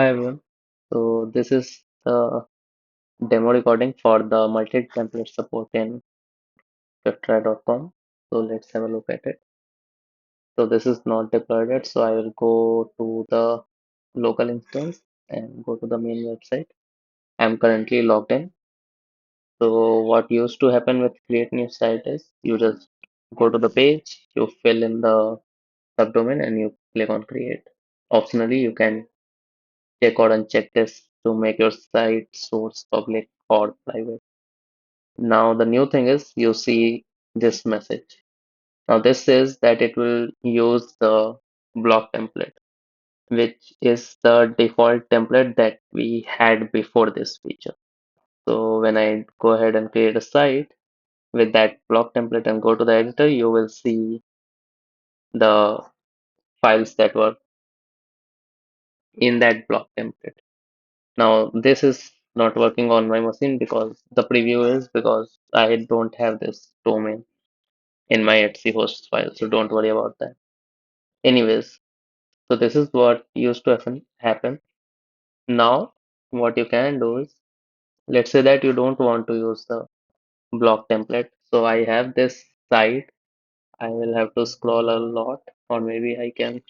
Hi everyone. So this is the demo recording for the multi-template support in Swiftry.com. So let's have a look at it. So this is not deployed yet, so I will go to the local instance and go to the main website. I'm currently logged in. So what used to happen with create new site is you just go to the page, you fill in the subdomain and you click on create. Optionally, you can check or uncheck this to make your site source public or private. Now the new thing is you see this message. Now this says that it will use the block template, which is the default template that we had before this feature. So when I go ahead and create a site with that block template and go to the editor, you will see the files that were in that block template. Now this is not working on my machine because the preview is because I don't have this domain in my etc host file, so don't worry about that. Anyways, so this is what used to happen. Now, what you can do is, let's say that you don't want to use the block template. So I have this site. I will have to scroll a lot, or maybe I can,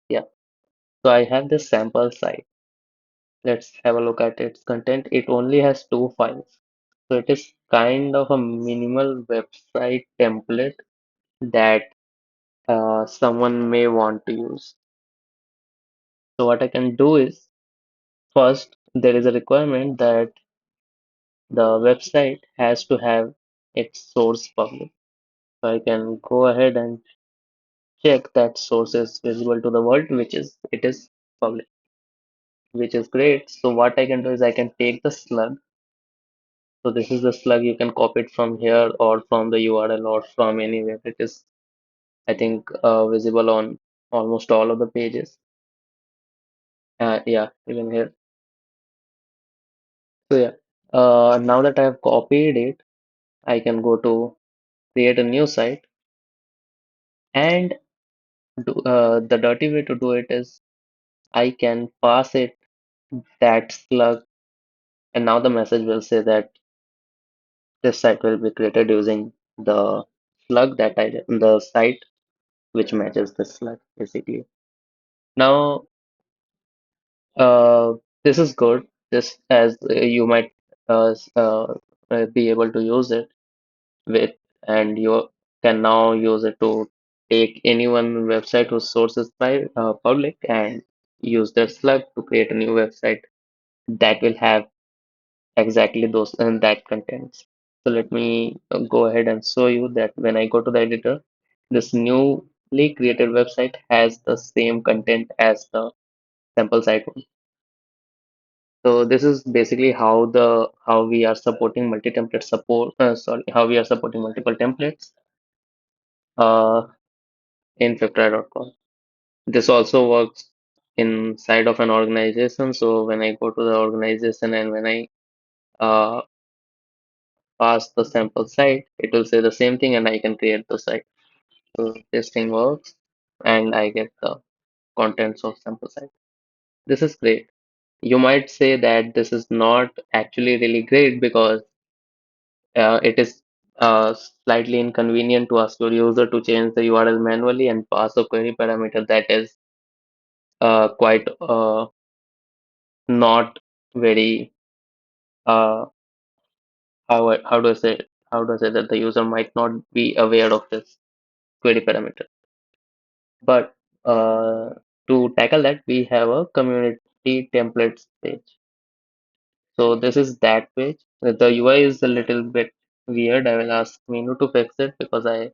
yeah. So I have this sample site. Let's have a look at its content. It only has two files. So it is kind of a minimal website template that someone may want to use. So what I can do is, first, there is a requirement that the website has to have its source public. So I can go ahead and check that source is visible to the world, which is it is public, which is great. So what I can do is I can take the slug. So this is the slug. You can copy it from here or from the URL or from anywhere. It is, I think, visible on almost all of the pages. Yeah, even here. So yeah, now that I have copied it, I can go to create a new site and the dirty way to do it is I can pass it that slug, and now the message will say that this site will be created using the slug that the site which matches the slug basically. Now, uh, this is good. This as you might be able to use it with, and you can now use it to take any one website whose source is public and use their slug to create a new website that will have exactly those and that contents. So let me go ahead and show you that when I go to the editor, this newly created website has the same content as the sample site one. So this is basically how we are supporting multi-template support. Sorry, how we are supporting multiple templates uh, in Flipkart.com. This also works inside of an organization. So when I go to the organization and when I uh, pass the sample site, it will say the same thing and I can create the site. So this thing works and I get the contents of sample site. This is great. You might say that this is not actually really great because it is slightly inconvenient to ask your user to change the URL manually and pass a query parameter that is quite not very uh, how do I say that the user might not be aware of this query parameter. But to tackle that, we have a community templates page. So this is that page. The UI is a little bit weird. I will ask Meenu to fix it because I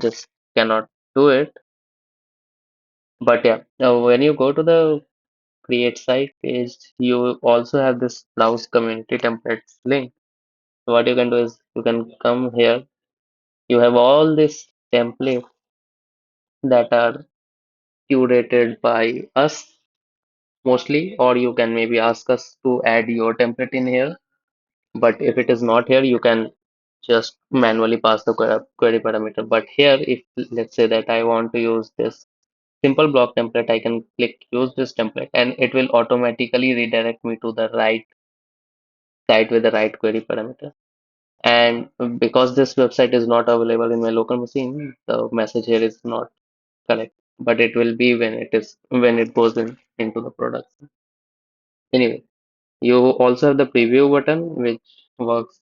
just cannot do it. But yeah, now when you go to the create site page, you also have this browse community templates link. So what you can do is you can come here. You have all these templates that are curated by us mostly, or you can maybe ask us to add your template in here. But if it is not here, you can just manually pass the query parameter. But here, if let's say that I want to use this simple block template, I can click use this template and it will automatically redirect me to the right site with the right query parameter. And because this website is not available in my local machine, the message here is not correct, but it will be when it goes into the production. Anyway, you also have the preview button, which works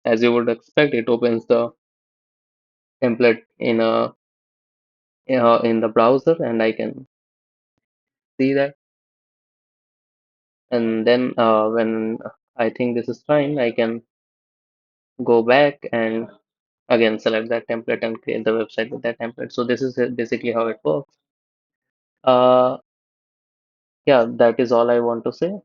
as you would expect. It opens the template in the browser, and I can see that. And then when I think this is fine, I can go back and again select that template and create the website with that template. So this is basically how it works. Uh, yeah, that is all I want to say.